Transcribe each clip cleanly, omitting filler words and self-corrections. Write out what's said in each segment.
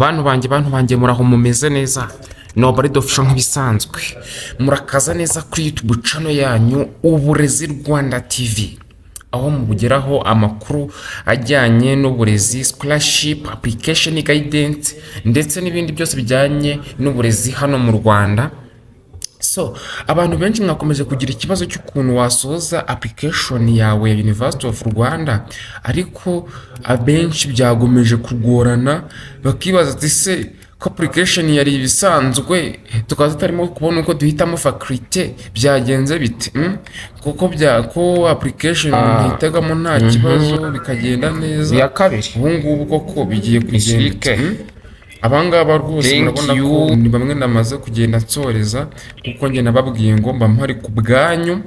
bantu banjye muraho mumeze neza, Ubalde official nk'ibisanzwe murakaza neza kuri YouTube channel yanyu Uburezi Rwanda TV, aho mubugeraho amakuru ajyanye n'uburezi, scholarship, application guidance ndetse n'ibindi byose bijyanye n'uburezi hano mu Rwanda. So abantu benshi mwakomeje kugira ikibazo cy'ukuntu wasoza application yawe ya University of Rwanda, ariko abenshi byagomeje kugorana bakibaza ati se ko application yari ibisanzwe tukaza tutarimo kubona uko duhitamo faculty byagenze bite? Ko application ntitegamo nta kibazo bikagenda neza ya kabiri ubu ngubu koko bigiye kugenda. Abangaba rwose murabona ko ni bamwe namaze kugenda nsoreza, kuko njye nababwiye ngo mba mpari ku bwanyu,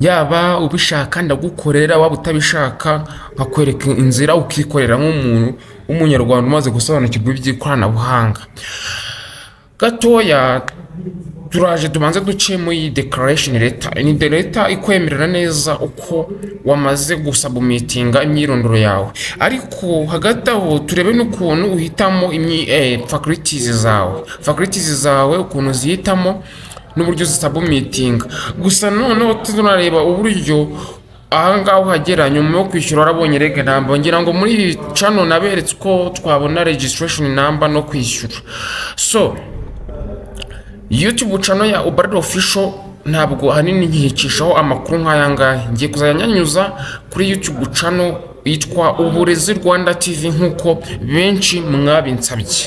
yaba ubishaka ndagukorera, waba utabishaka nkakwereka inzira ukikorera nk'umuntu w'umunyarwanda umaze gusobanukirwa iby'ikoranabuhanga. Gatoya turaje tubanze duce muri declaration letter. Ni letter ikwemerera neza uko wamaze gusubmitinga imyirondoro yawe, ariko hagati aho turebe n'ukuntu uhitamo faculties zawe ukuntu zihitamo n'uburyo zisubmitinga. Gusa noneho tunareba uburyo ahangaha uhagera nyuma yo kwishyura warabonye rege namba, ngira ngo muri channel naberetse ko twabona registration number no kwishyura. So YouTube channel ya Ubalde official ntabwo hanini nkihicishaho amakuru nk'aya ngaya, ngiye kuzanyanyuza kuri YouTube channel yitwa Uburezi Rwanda TV nk'uko benshi mwabinsabye.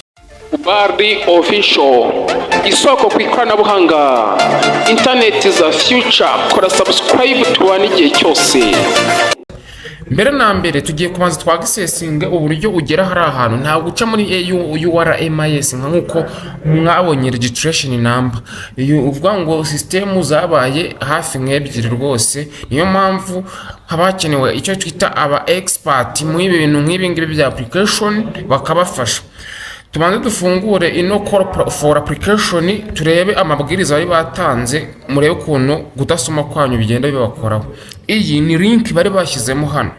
Ubalde official, isoko ku ikoranabuhanga, internet is a future. Kora subscribe tubane igihe cyose. Mbere na mbere tugiye kubanza twagisesinga uburyo ugera hari ahantu, ntabwo uca muri URMIS nk'uko mwabonye registration number. Uvuga ngo system zabaye hafi nk'ebyiri rwose, niyo mpamvu habakenewe icyo twita aba expert mu ibintu nk'ibi ngibi bya application bakabafasha. Tubanze dufungure ino call for application, turebe amabwiriza bari batanze, murebe ukuntu gudasoma kwanyu bigenda bibakoraho. Iyi ni link bari bashyizemo hano.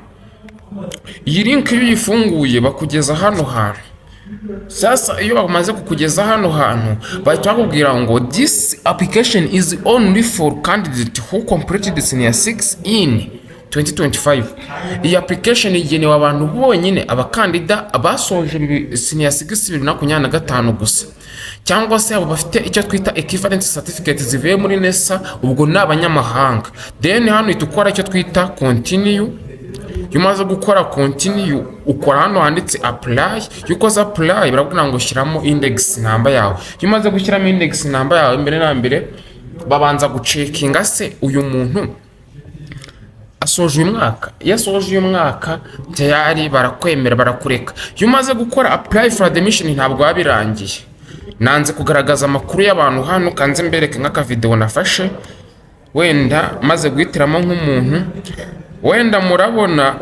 Iyi link iyo uyifunguye bakugeza hano hantu. Sasa iyo bamaze kukugeza hano hantu bahita bakubwira ngo this application is only for candidates who completed senior 6 in 2025. Iyi application igenewe abantu bonyine, abakandida abasoje senior 6 2025 gusa, cyangwa se abo bafite icyo twita equivalent certificate zivuye muri NESA, ubwo ni abanyamahanga. Then hano itukora icyo twita continue. Yumaze gukora continue ukora hano handitse apply. Yukoza apply barabwira ngo shyiramo index number yawe. Yumaze gushyiramo index number yawe, mbere na mbere babanza gucekinga se uyu muntu asoje uyu mwaka. Yasoje uyu mwaka tayari barakwemera barakureka. Yumaze gukora apply for admission ntabwo wabirangiye. Nanze kugaragaza amakuru y'abantu hano, kanze mbereke nk'aka video nafashe, wenda maze guhitiramo nk'umuntu, wenda murabona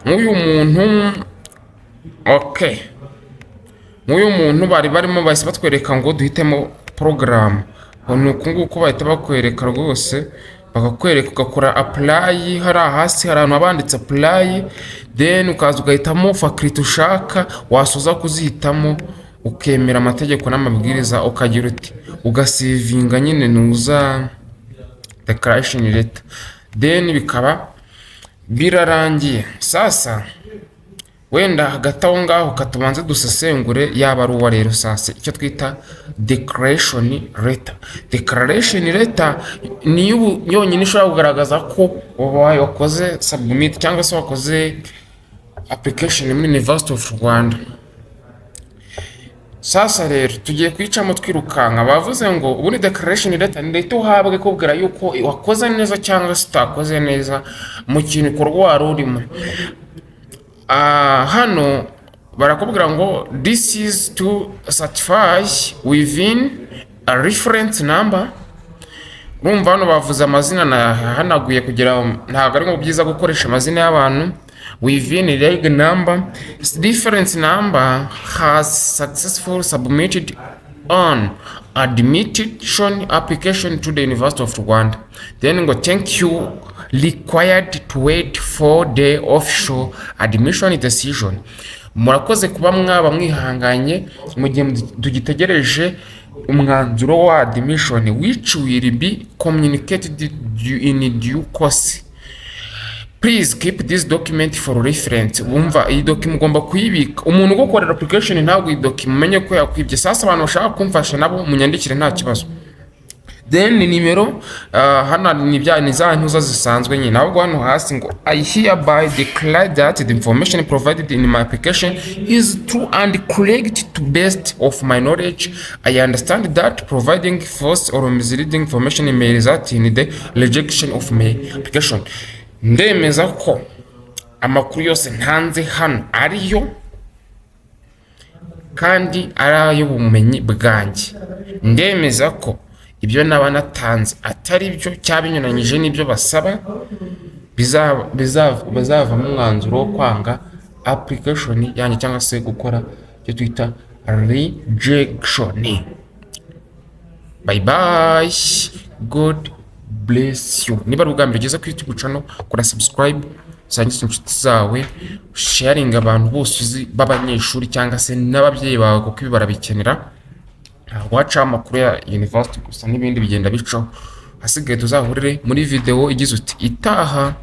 nk'uyu muntu. Okay, nk'uyu muntu bari barimo bahise batwereka ngo duhitemo program. Nuko nguko bahita bakwereka rwose, bakakwereka ugakora apply. Hari hasi hari ahantu abanditse apply, then ukaza ugahitamo faculty ushaka, wasoza kuzihitamo ukemera amategeko n'amabwiriza, ukagira uti ugasivinga nyine nuza declaration letter, then bikaba birarangiye. Sasa wenda hagati aho ngaho katubanze dusesengure yaba ari uwa rero. Sasa icyo twita declaration letter. Declaration letter ni yonyine ishobora kugaragaza ko wakoze submit cyangwa se wakoze application muri University of Rwanda. Sasa rero tugiye kwicamo twirukanka. Bavuze ngo ubundi declaration letter ndahita uhabwe kubwira yuko wakoze neza cyangwa se utakoze neza mu kintu ikorwa wari urimo. Hano barakubwira ngo this is to certify within a reference number. Urumva hano bavuze amazina hanaguye kugira ntabwo ari byiza gukoresha amazina y'abantu. Within a reg number, difference number has successfully submitted on admission application to the University of Rwanda. Then go thank you, required to wait for the official admission decision. murakoze kuba mwaba mwihanganye mu gihe tugitegereje umwanzuro wa admission which will be communicated in due course. Please keep this document for reference. Wumva iyi document ugomba kuyibika. Umuntu ugukorera application ntabwo iyi document umenye ko yakwibye. Sasa abantu bashaka kumfasha nabo munyandikire nta kibazo. Then nimero hano ni za ntuza zisanzwe nyine. Nabwo hano hasi ngo I hereby declare that the information provided in my application is true and correct to best of my knowledge. I understand that providing false or misleading information may result in the rejection of my application. Ndemeza ko amakuru yose ntanze hano ariyo kandi ari ay'ubumenyi bwanjye. Ndemeza ko ibyo naba natanze atari byo cyabinyuranyije n'ibyo basaba bazavamo umwanzuro wo kwanga application yanjye cyangwa se gukora icyo twita rejection. Bye bye, God bless you. Niba rugambira ugeze ku YouTube channel kora subscribe, sangiza inshuti zawe, sharing abantu bose uzi b'abanyeshuri cyangwa se n'ababyeyi bawe kuko ibi barabikenera. Wacha amakuru ya university gusa n'ibindi bigenda bico. Hasigaye tuzahurire muri video igize uti itaha.